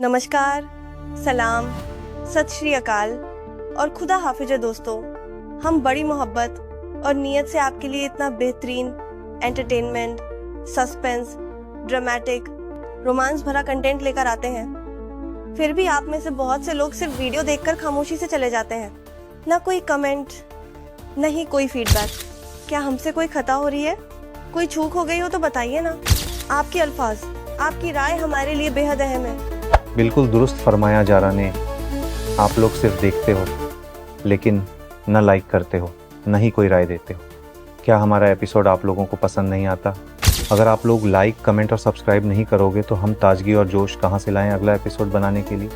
नमस्कार, सलाम, सत श्री अकाल और खुदा हाफिज दोस्तों। हम बड़ी मोहब्बत और नीयत से आपके लिए इतना बेहतरीन एंटरटेनमेंट, सस्पेंस, ड्रामेटिक, रोमांस भरा कंटेंट लेकर आते हैं। फिर भी आप में से बहुत से लोग सिर्फ वीडियो देखकर खामोशी से चले जाते हैं। ना कोई कमेंट, न ही कोई फीडबैक। क्या हमसे कोई खता हो रही है? कोई चूक हो गई हो तो बताइए ना। आपके अल्फाज, आपकी राय हमारे लिए बेहद अहम है। बिल्कुल दुरुस्त फरमाया जारा ने। आप लोग सिर्फ देखते हो लेकिन न लाइक करते हो, न ही कोई राय देते हो। क्या हमारा एपिसोड आप लोगों को पसंद नहीं आता? अगर आप लोग लाइक, कमेंट और सब्सक्राइब नहीं करोगे तो हम ताजगी और जोश कहाँ से लाएं अगला एपिसोड बनाने के लिए?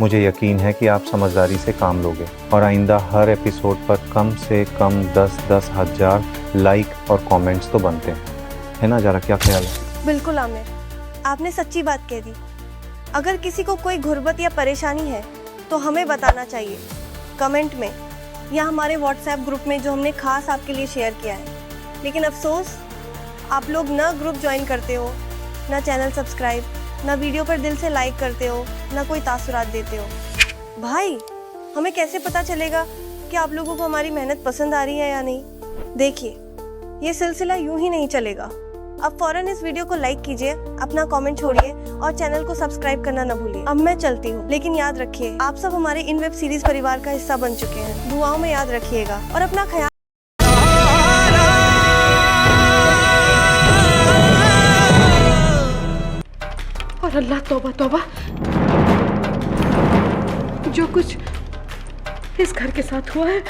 मुझे यकीन है कि आप समझदारी से काम लोगे और आइंदा हर एपिसोड पर कम से कम 10-10 हज़ार लाइक और कमेंट्स तो बनते हैं, है ना जारा? क्या ख्याल है? बिल्कुल आमिर, आपने सच्ची बात कह दी। अगर किसी को कोई गुर्बत या परेशानी है तो हमें बताना चाहिए कमेंट में या हमारे व्हाट्सएप ग्रुप में जो हमने खास आपके लिए शेयर किया है। लेकिन अफसोस, आप लोग न ग्रुप ज्वाइन करते हो, न चैनल सब्सक्राइब, न वीडियो पर दिल से लाइक करते हो, न कोई तासुरात देते हो। भाई, हमें कैसे पता चलेगा कि आप लोगों को हमारी मेहनत पसंद आ रही है या नहीं? देखिए, ये सिलसिला यूं ही नहीं चलेगा। अब फौरन इस वीडियो को लाइक कीजिए, अपना कमेंट छोड़िए और चैनल को सब्सक्राइब करना न भूलिए। अब मैं चलती हूँ, लेकिन याद रखिए, आप सब हमारे इन वेब सीरीज परिवार का हिस्सा बन चुके हैं। दुआओं में याद रखिएगा और अपना ख्याल। और अल्लाह, तौबा तौबा, जो कुछ इस घर के साथ हुआ है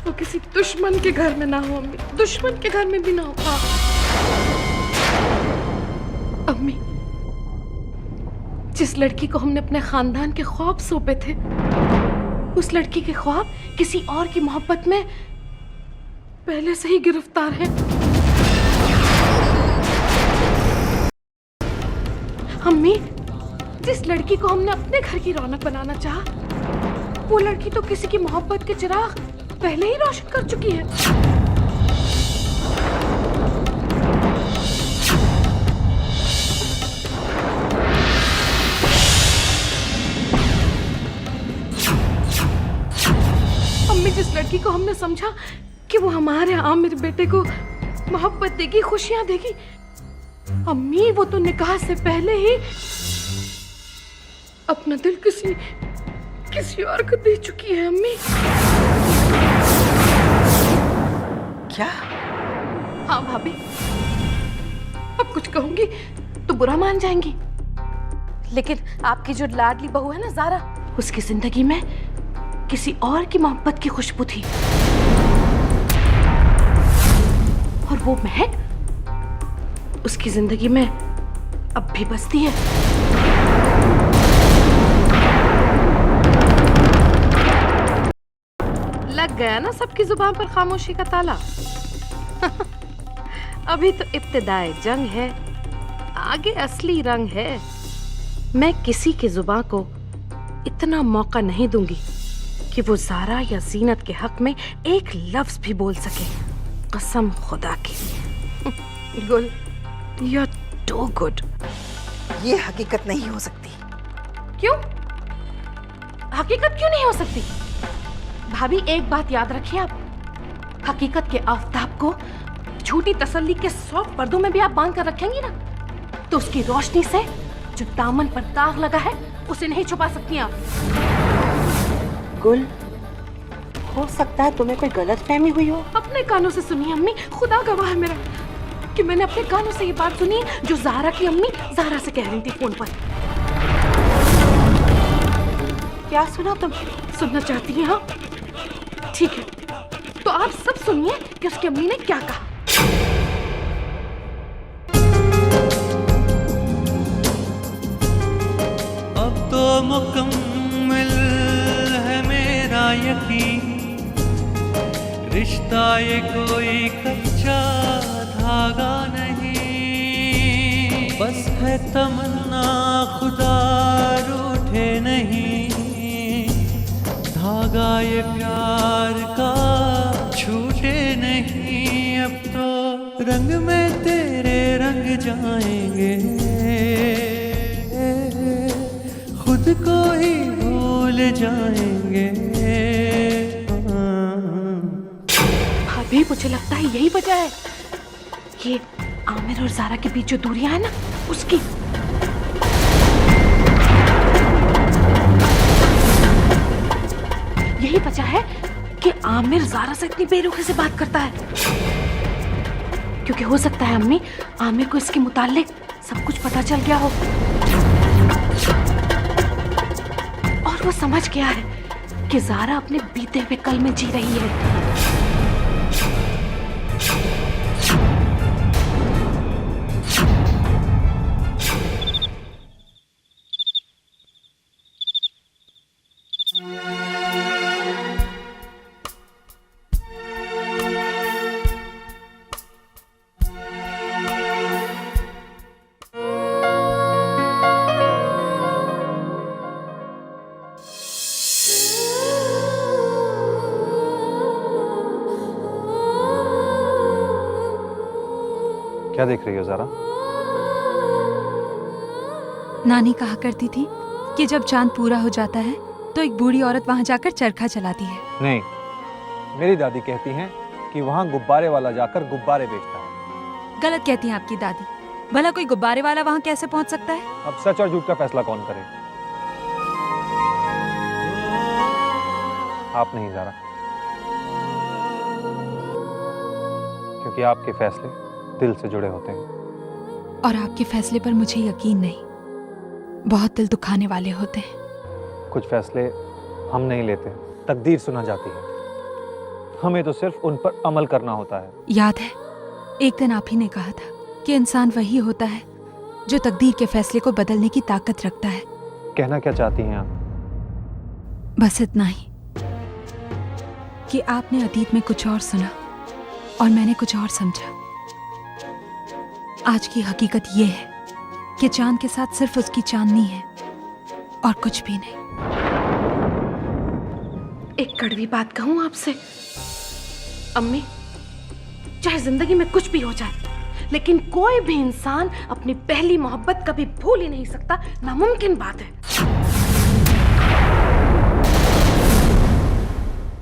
वो किसी दुश्मन के घर में ना हो अम्मी, दुश्मन के घर में भी ना हो। अम्मी, जिस लड़की को हमने अपने खानदान के ख्वाब सौंपे थे, उस लड़की के ख्वाब किसी और की मोहब्बत में पहले से ही गिरफ्तार हैं। अम्मी, जिस लड़की को हमने अपने घर की रौनक बनाना चाहा, वो लड़की तो किसी की मोहब्बत के चिराग पहले ही रोशन कर चुकी है। अम्मी, जिस लड़की को हमने समझा कि वो हमारे आमिर बेटे को मोहब्बत देगी, खुशियां देगी, अम्मी वो तो निकाह से पहले ही अपना दिल किसी और को दे चुकी है। अम्मी, क्या? हाँ भाभी, अब कुछ कहूंगी तो बुरा मान जाएंगी, लेकिन आपकी जो लाडली बहू है ना ज़ारा, उसकी जिंदगी में किसी और की मोहब्बत की खुशबू थी और वो महक उसकी जिंदगी में अब भी बसती है। लग गया ना सबकी जुबान पर खामोशी का ताला? अभी तो इब्तिदाए जंग है, आगे असली रंग है। मैं किसी की जुबान को इतना मौका नहीं दूंगी कि वो ज़ारा या ज़ीनत के हक में एक लफ्ज भी बोल सके, कसम खुदा की। गुल, यू आर टू गुड। ये हकीकत नहीं हो सकती। क्यों? हकीकत क्यों नहीं हो सकती? भाभी, एक बात याद रखिए, आप हकीकत के आफताब को झूठी तसल्ली के 100 पर्दों में भी आप बांध कर रखेंगी ना, तो उसकी रोशनी से जो दामन पर दाग लगा है उसे नहीं छुपा सकती आप। गुल, हो सकता है तुम्हें कोई गलतफहमी हुई हो। अपने कानों से सुनिए अम्मी, खुदा गवाह है मेरा कि मैंने अपने कानों से ये बात सुनी जो ज़ारा की अम्मी ज़ारा से कह रही थी फोन पर। क्या सुना तुम? सुनना चाहती हैं? हाँ ठीक है, तो आप सब सुनिए कि उसकी अम्मी ने क्या कहा। अब तो मुकम्मल है मेरा यकीन, रिश्ता ये कोई कच्चा धागा नहीं, बस है तमन्ना खुदा रूठे नहीं, धागा ये प्यार का छूटे नहीं। अब तो रंग में तेरे रंग जाएंगे, खुद को ही भूल जाएंगे। भाभी मुझे लगता है यही वजह है, ये आमिर और जारा के बीच जो दूरियां है ना उसकी। यही वजह है कि आमिर जारा से इतनी बेरुखी से बात करता है, क्योंकि हो सकता है अम्मी आमिर को इसके मुताल्लिक सब कुछ पता चल गया हो और वो समझ गया है कि जारा अपने बीते हुए कल में जी रही है। क्या देख रही हो ज़ारा? नानी कहा करती थी कि जब चांद पूरा हो जाता है तो एक बूढ़ी औरत वहां जाकर चरखा चलाती है। नहीं, मेरी दादी कहती हैं कि वहाँ गुब्बारे वाला जाकर गुब्बारे बेचता है। गलत कहती हैं आपकी दादी। भला कोई गुब्बारे वाला वहां कैसे पहुंच सकता है? अब सच और झूठ का फैसला कौन करे? आप नहीं ज़ारा, क्योंकि आपके फैसले दिल से जुड़े होते हैं। और आपके फैसले पर मुझे यकीन नहीं, बहुत दिल दुखाने वाले होते हैं। कुछ फैसले हम नहीं लेते, तकदीर सुना जाती है, हमें तो सिर्फ उन पर अमल करना होता है। याद है एक दिन आप ही ने कहा था कि इंसान वही होता है जो तकदीर के फैसले को बदलने की ताकत रखता है। कहना क्या चाहती हैं आप? बस इतना ही कि आपने अतीत में कुछ और सुना और मैंने कुछ और समझा। आज की हकीकत ये है कि चांद के साथ सिर्फ उसकी चांदनी है और कुछ भी नहीं। एक कड़वी बात कहूं आपसे अम्मी, चाहे जिंदगी में कुछ भी हो जाए, लेकिन कोई भी इंसान अपनी पहली मोहब्बत कभी भूल ही नहीं सकता। नामुमकिन बात है।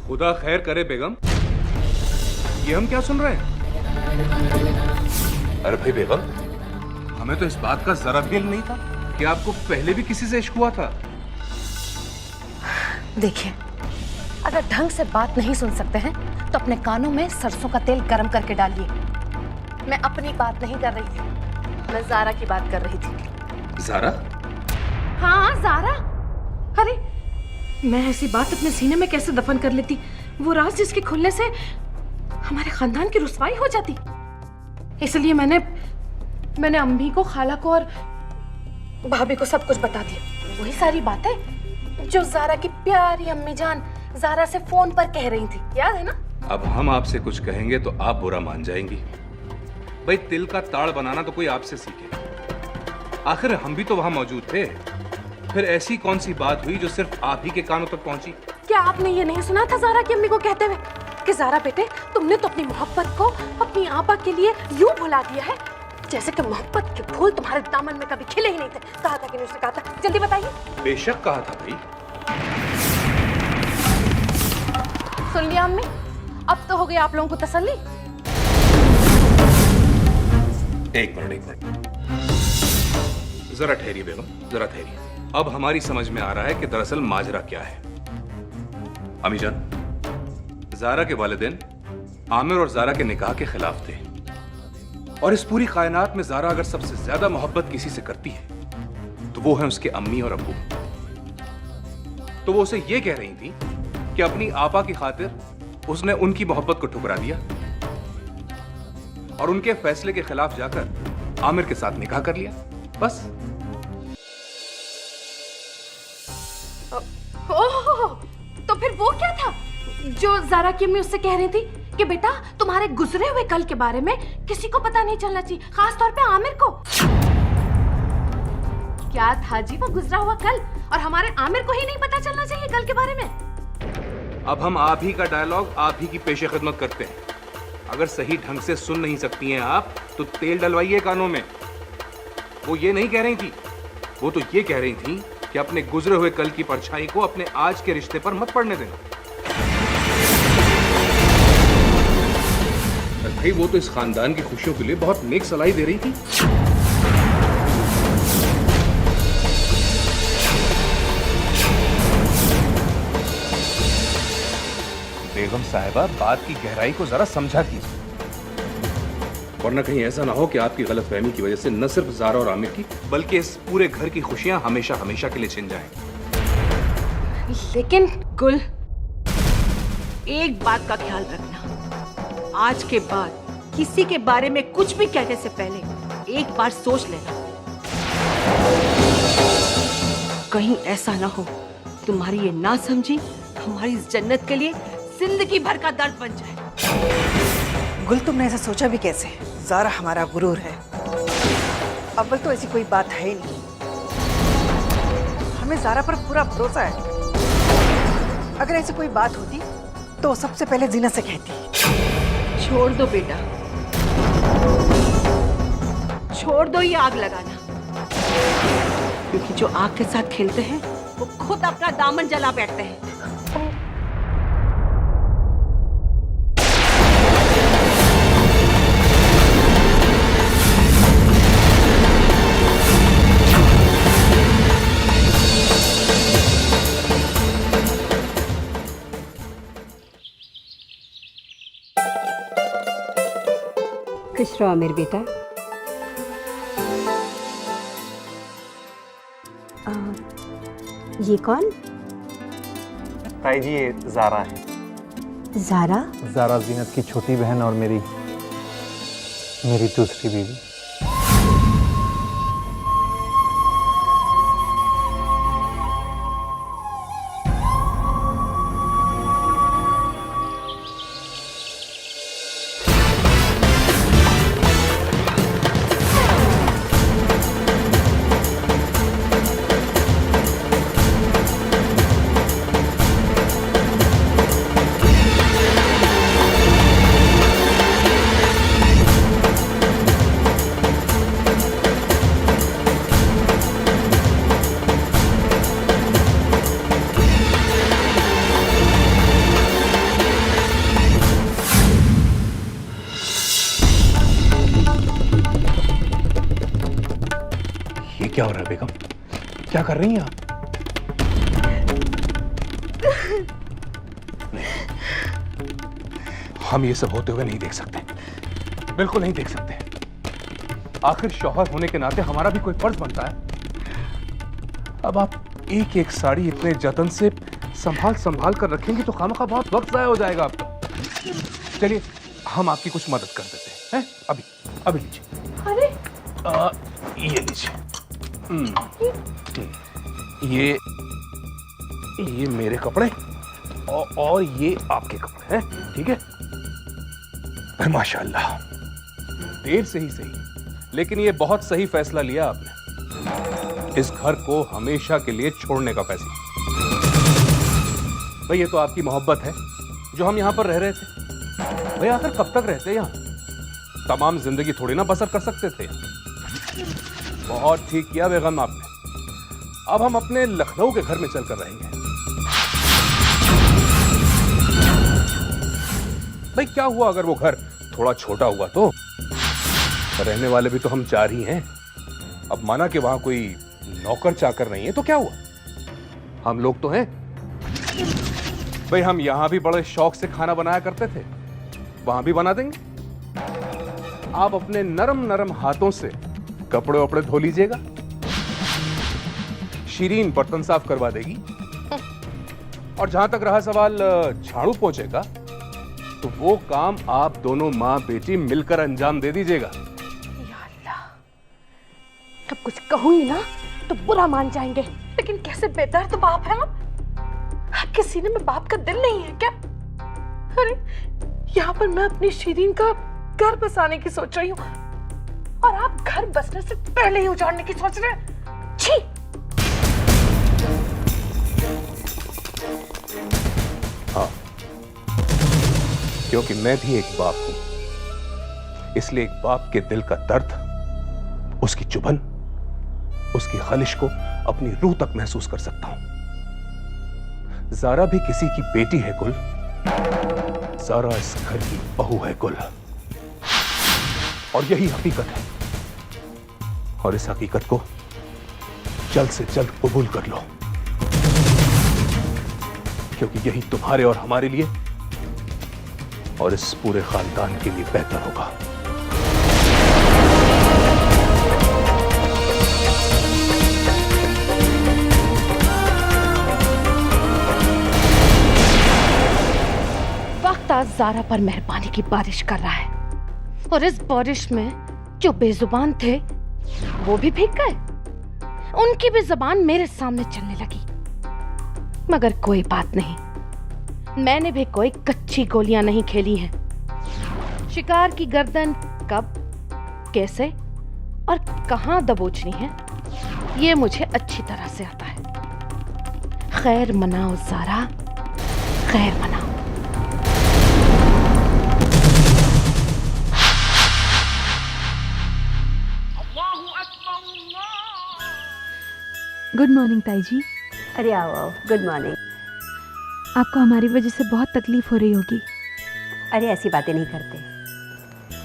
खुदा खैर करे बेगम, ये हम क्या सुन रहे हैं? अरे भाई बेगम, हमें तो इस बात का जरा भी इल्म नहीं था कि आपको पहले भी किसी से इश्क हुआ था। देखिए, अगर ढंग से बात नहीं सुन सकते हैं तो अपने कानों में सरसों का तेल गरम करके डालिए। मैं अपनी बात नहीं कर रही थी, मैं जारा की बात कर रही थी। जारा? हाँ जारा। अरे मैं ऐसी बात अपने सीने में कैसे दफन कर लेती, वो राज जिसके खुलने से हमारे खानदान की रुसवाई हो जाती। इसलिए मैंने अम्मी को, खाला को और भाभी को सब कुछ बता दिया। वही सारी बातें जो जारा की प्यारी अम्मी जान जारा से फोन पर कह रही थी, याद है ना? अब हम आपसे कुछ कहेंगे तो आप बुरा मान जाएंगी। भाई तिल का ताड़ बनाना तो कोई आपसे सीखे, आखिर हम भी तो वहां मौजूद थे। फिर ऐसी कौन सी बात हुई जो सिर्फ आप ही के कानों तक पहुंची? क्या आपने ये नहीं सुना था जारा की अम्मी को कहते हुए कि जारा बेटे, तुमने तो अपनी मोहब्बत को अपनी आपा के लिए यूं भुला दिया है जैसे कि मोहब्बत के फूल तुम्हारे दामन में कभी खिले ही नहीं थे। कहा था कि नहीं? उसने कहा था। जल्दी बताइए। बेशक कहा था भाई। सुन लिया अम्मी, अब तो हो गई आप लोगों को तसल्ली। एक मिनट, जरा ठहरिए बेगम, जरा ठहरिए। अब हमारी समझ में आ रहा है कि दरअसल माजरा क्या है। अम्मी जान, जारा के वालिदैन आमिर और जारा के निकाह के खिलाफ थे, और इस पूरी कायनात में जारा अगर सबसे ज्यादा मोहब्बत किसी से करती है तो वो है उसके अम्मी और अब्बू। तो वो उसे ये कह रही थी कि अपनी आपा की खातिर उसने उनकी मोहब्बत को ठुकरा दिया और उनके फैसले के खिलाफ जाकर आमिर के साथ निकाह कर लिया। बस। ओह, तो फिर वो क्या था जो जारा की अम्मी उससे कह रही थी कि बेटा तुम्हारे गुजरे हुए कल के बारे में किसी को पता नहीं चलना चाहिए, खास तौर पे आमिर को। क्या था जी वो गुजरा हुआ कल, और हमारे आमिर को ही नहीं पता चलना चाहिए कल के बारे में? अब हम आप ही का डायलॉग आप ही की पेशे खिदमत करते हैं। अगर सही ढंग से सुन नहीं सकती हैं आप तो तेल डलवाइए कानों में। वो ये नहीं कह रही थी, वो तो ये कह रही थी कि अपने गुजरे हुए कल की परछाई को अपने आज के रिश्ते पर मत पड़ने देना। भाई वो तो इस खानदान की खुशियों के लिए बहुत नेक सलाही दे रही थी। बेगम साहिबा, बात की गहराई को जरा समझा कीजिए, वरना कहीं ऐसा ना हो कि आपकी गलतफहमी की वजह से न सिर्फ ज़ारा और आमिर की बल्कि इस पूरे घर की खुशियां हमेशा हमेशा के लिए छिन जाएं। लेकिन गुल, एक बात का ख्याल रखना, आज के बाद किसी के बारे में कुछ भी कहने से पहले एक बार सोच लेना। कहीं ऐसा ना हो तुम्हारी ये ना समझी हमारी इस जन्नत के लिए जिंदगी भर का दर्द बन जाए। गुल, तुमने ऐसा सोचा भी कैसे? ज़ारा हमारा गुरूर है। अव्वल तो ऐसी कोई बात है ही नहीं। हमें ज़ारा पर पूरा भरोसा है। अगर ऐसी कोई बात होती तो सबसे पहले जीना से कहती। छोड़ दो बेटा, छोड़ दो ये आग लगाना, क्योंकि जो आग के साथ खेलते हैं वो खुद अपना दामन जला बैठते हैं। खुश रहो आमिर बेटा। ये कौन? ताई जी, ये ज़ारा है। ज़ारा? ज़ारा जीनत की छोटी बहन और मेरी दूसरी बीवी। क्या हो रहा है बेगम? क्या कर रही हैं आप? नहीं, हम ये सब होते हुए नहीं देख सकते, बिल्कुल नहीं देख सकते। आखिर शौहर होने के नाते हमारा भी कोई फर्ज बनता है। अब आप एक एक साड़ी इतने जतन से संभाल संभाल कर रखेंगे तो खामखा बहुत वक्त जाया हो जाएगा आपका। चलिए हम आपकी कुछ मदद कर देते हैं। अभी अभी लीजिए। अरे ये लीजिए। ये मेरे कपड़े और ये आपके कपड़े हैं, ठीक है? माशाल्लाह, देर से ही सही, लेकिन ये बहुत सही फैसला लिया आपने, इस घर को हमेशा के लिए छोड़ने का फैसला। भाई ये तो आपकी मोहब्बत है जो हम यहाँ पर रह रहे थे। भाई आखिर कब तक रहते यहाँ? तमाम जिंदगी थोड़ी ना बसर कर सकते थे। बहुत ठीक किया बेगम आपने। अब हम अपने लखनऊ के घर में चलकर रहेंगे। भाई क्या हुआ अगर वो घर थोड़ा छोटा हुआ तो? रहने वाले भी तो हम चार ही हैं। अब माना कि वहां कोई नौकर चाकर नहीं है तो क्या हुआ, हम लोग तो हैं। भाई हम यहां भी बड़े शौक से खाना बनाया करते थे, वहां भी बना देंगे। आप अपने नरम नरम हाथों से कपड़े वपड़े धो लीजिएगा, शीरीन बर्तन साफ करवा देगी, और जहां तक रहा सवाल झाड़ू पोंछे का, तो वो काम आप दोनों माँ बेटी मिलकर अंजाम दे दीजिएगा। या अल्लाह, अब कुछ कहूंगी ना तो बुरा मान जाएंगे, लेकिन कैसे बेदर्द बाप है आप? आपके सीने में बाप का दिल नहीं है क्या? अरे यहाँ पर मैं अपनी शीरीन का घर बसाने की सोच रही हूँ और आप घर बसने से पहले ही उजाड़ने की सोच रहे हैं। छी! हाँ, क्योंकि मैं भी एक बाप हूं, इसलिए एक बाप के दिल का दर्द, उसकी चुभन, उसकी खलिश को अपनी रूह तक महसूस कर सकता हूं। जारा भी किसी की बेटी है कुल, जारा इस घर की बहू है कुल, और यही हकीकत है। और इस हकीकत को जल्द से जल्द कबूल कर लो, क्योंकि यही तुम्हारे और हमारे लिए और इस पूरे खानदान के लिए बेहतर होगा। वक्त आज जारा पर मेहरबानी की बारिश कर रहा है, और इस बारिश में जो बेजुबान थे वो भी भीग गए। उनकी भी जुबान मेरे सामने चलने लगी। मगर कोई बात नहीं, मैंने भी कोई कच्ची गोलियां नहीं खेली हैं। शिकार की गर्दन कब, कैसे और कहां दबोचनी है, ये मुझे अच्छी तरह से आता है। खैर मनाओ जारा, खैर मनाओ। गुड मॉर्निंग ताई जी। अरे आओ आओ, गुड मॉर्निंग। आपको हमारी वजह से बहुत तकलीफ हो रही होगी। अरे ऐसी बातें नहीं करते,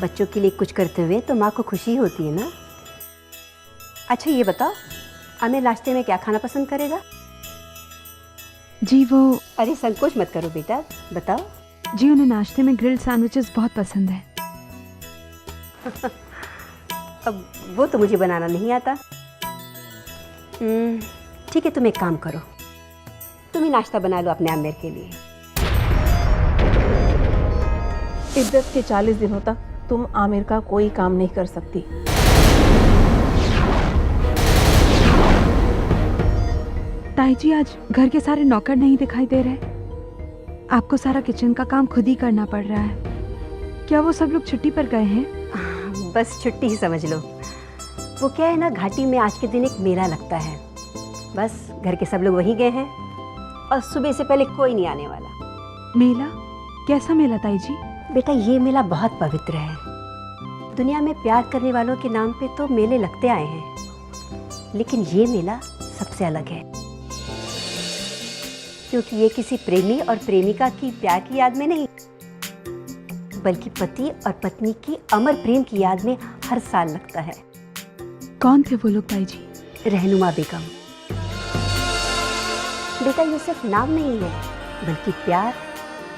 बच्चों के लिए कुछ करते हुए तो माँ को खुशी होती है ना। अच्छा ये बताओ, आमिर नाश्ते में क्या खाना पसंद करेगा? जी वो, अरे संकोच मत करो बेटा, बताओ। जी उन्हें नाश्ते में ग्रिल्ड सैंडविचेस बहुत पसंद है। अब वो तो मुझे बनाना नहीं आता। ठीक है, तुम एक काम करो, तुम ही नाश्ता बना लो अपने आमिर के लिए। इद्दत के 40 दिनों तक तुम आमिर का कोई काम नहीं कर सकती। ताई जी आज घर के सारे नौकर नहीं दिखाई दे रहे। आपको सारा किचन का काम खुद ही करना पड़ रहा है। क्या वो सब लोग छुट्टी पर गए हैं? बस छुट्टी ही समझ लो। वो क्या है ना, घाटी में आज के दिन एक मेला लगता है। बस घर के सब लोग वहीं गए हैं और सुबह से पहले कोई नहीं आने वाला। मेला? कैसा मेला ताई जी? बेटा ये मेला बहुत पवित्र है। दुनिया में प्यार करने वालों के नाम पे तो मेले लगते आए हैं, लेकिन ये मेला सबसे अलग है, क्योंकि ये किसी प्रेमी और प्रेमिका की प्यार की याद में नहीं, बल्कि पति और पत्नी की अमर प्रेम की याद में हर साल लगता है। कौन थे वो लोग ताई जी? रहनुमा बेगम। बेटा ये सिर्फ नाम नहीं है, बल्कि प्यार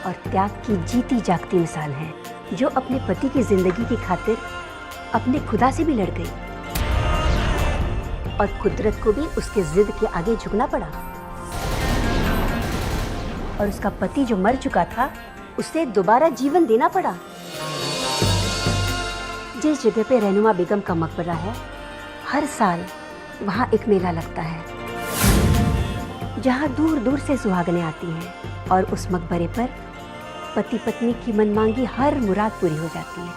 और त्याग की जीती जागती मिसाल है, जो अपने पति की जिंदगी की खातिर अपने खुदा से भी लड़ गई और कुदरत को भी उसके जिद के आगे झुकना पड़ा। और उसका पति जो मर चुका था, उसे दोबारा जीवन देना पड़ा। जिस जगह पे रहनुमा बेगम का मकबरा है, हर साल वहाँ एक मेला लगता है, जहाँ दूर दूर से सुहागनें आती हैं और उस मकबरे पर पति पत्नी की मनमांगी हर मुराद पूरी हो जाती है।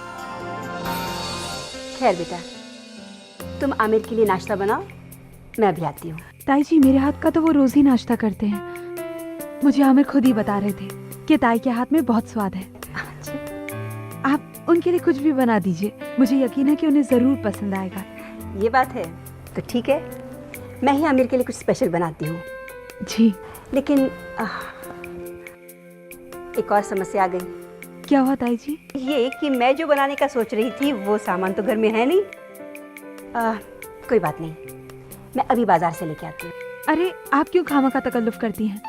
खैर बेटा, तुम आमिर के लिए नाश्ता बनाओ, मैं अभी आती हूँ। ताई जी मेरे हाथ का तो वो रोज ही नाश्ता करते हैं। मुझे आमिर खुद ही बता रहे थे कि ताई के हाथ में बहुत स्वाद है। आप उनके लिए कुछ भी बना दीजिए, मुझे यकीन है कि उन्हें जरूर पसंद आएगा। ये बात है तो ठीक है, मैं ही आमिर के लिए कुछ स्पेशल बनाती हूँ। जी। लेकिन एक और समस्या आ गई। क्या हुआ ताई जी? ये कि मैं जो बनाने का सोच रही थी वो सामान तो घर में है नहीं। कोई बात नहीं, मैं अभी बाजार से लेके आती हूँ। अरे आप क्यों खामा का तकल्लुफ करती हैं?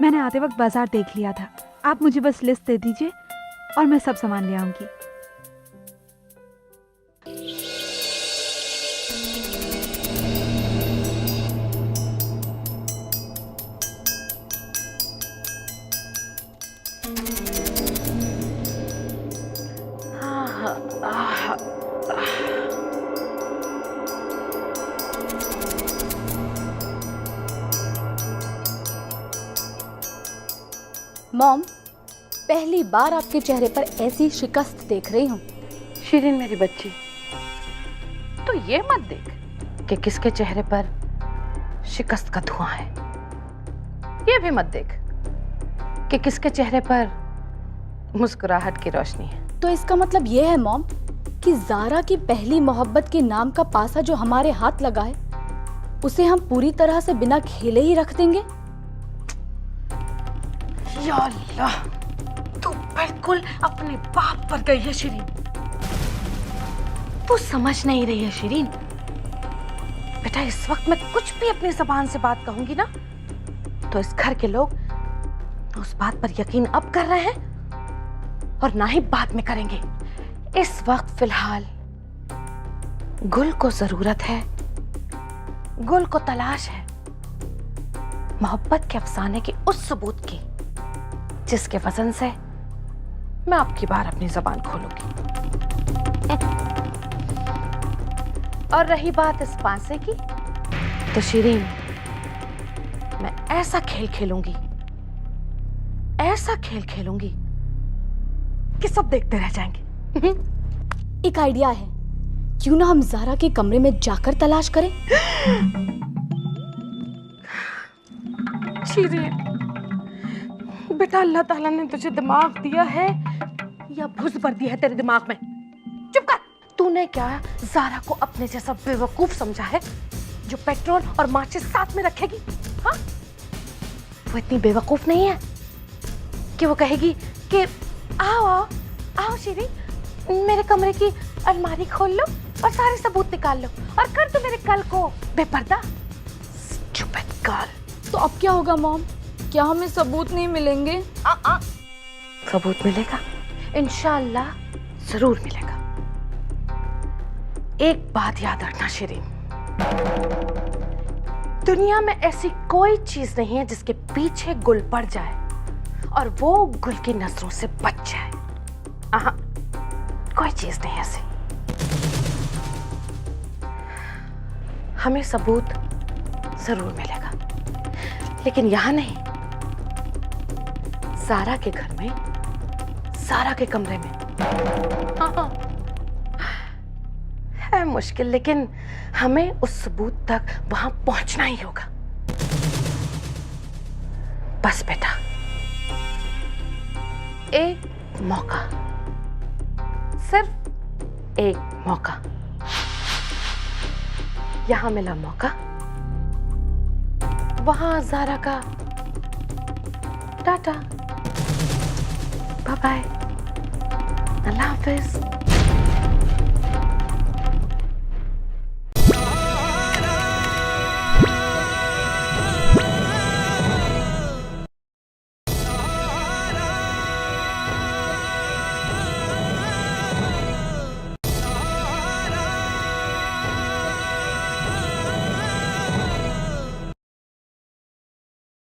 मैंने आते वक्त बाजार देख लिया था। आप मुझे बस लिस्ट दे दीजिए और मैं सब सामान ले आऊंगी। मॉम, पहली बार आपके चेहरे पर ऐसी शिकस्त देख रही हूँ। शिरीन मेरी बच्ची, तो ये मत देख कि किसके चेहरे पर शिकस्त का धुआं है। ये भी मत देख कि किसके चेहरे पर मुस्कुराहट की रोशनी है। तो इसका मतलब ये है मॉम कि जारा की पहली मोहब्बत के नाम का पासा जो हमारे हाथ लगा है, उसे हम पूरी तरह से बिना खेले ही रख देंगे? या अल्लाह, तू बिल्कुल अपने बाप पर गई है शिरीन। तू समझ नहीं रही है शिरीन। बेटा, इस वक्त मैं कुछ भी अपनी जबान से बात कहूंगी ना, तो इस घर के लोग उस बात पर यकीन अब कर रहे हैं और ना ही बाद में करेंगे। इस वक्त फिलहाल गुल को जरूरत है, गुल को तलाश है मोहब्बत के अफसाने के उस सबूत की जिसके वजन से मैं अब की बार अपनी जबान खोलूंगी। और रही बात इस पासे की, तो शिरीन, मैं ऐसा खेल खेलूंगी, ऐसा खेल खेलूंगी कि सब देखते रह जाएंगे। एक आइडिया है, क्यों ना हम ज़ारा के कमरे में जाकर तलाश करें? शिरीन बेटा, अल्लाह ताला ने तुझे दिमाग दिया है या भुज भर दिया है तेरे दिमाग में? चुप कर। तूने क्या ज़ारा को अपने जैसा बेवकूफ समझा है जो पेट्रोल और माचिस साथ में रखेगी? हाँ, वो इतनी बेवकूफ नहीं है कि वो कहेगी कि आओ आओ आओ शिरीन, मेरे कमरे की अलमारी खोल लो और सारे सबूत निकाल लो और कर दो मेरे कल को बेपर्दा। Stupid girl। तो अब क्या होगा मॉम? क्या हमें सबूत नहीं मिलेंगे? सबूत मिलेगा, इंशाअल्लाह जरूर मिलेगा। एक बात याद रखना शिरीन, दुनिया में ऐसी कोई चीज नहीं है जिसके पीछे गुल पड़ जाए और वो गुल की नजरों से बच जाए। कोई चीज नहीं ऐसी। हमें सबूत जरूर मिलेगा, लेकिन यहां नहीं, ज़ारा के घर में, ज़ारा के कमरे में। है मुश्किल, लेकिन हमें उस सबूत तक वहां पहुंचना ही होगा। बस बेटा, एक मौका, सिर्फ एक मौका। यहां मिला मौका, वहां ज़ारा का टाटा, बाय बाय, अल्लाह हाफिज।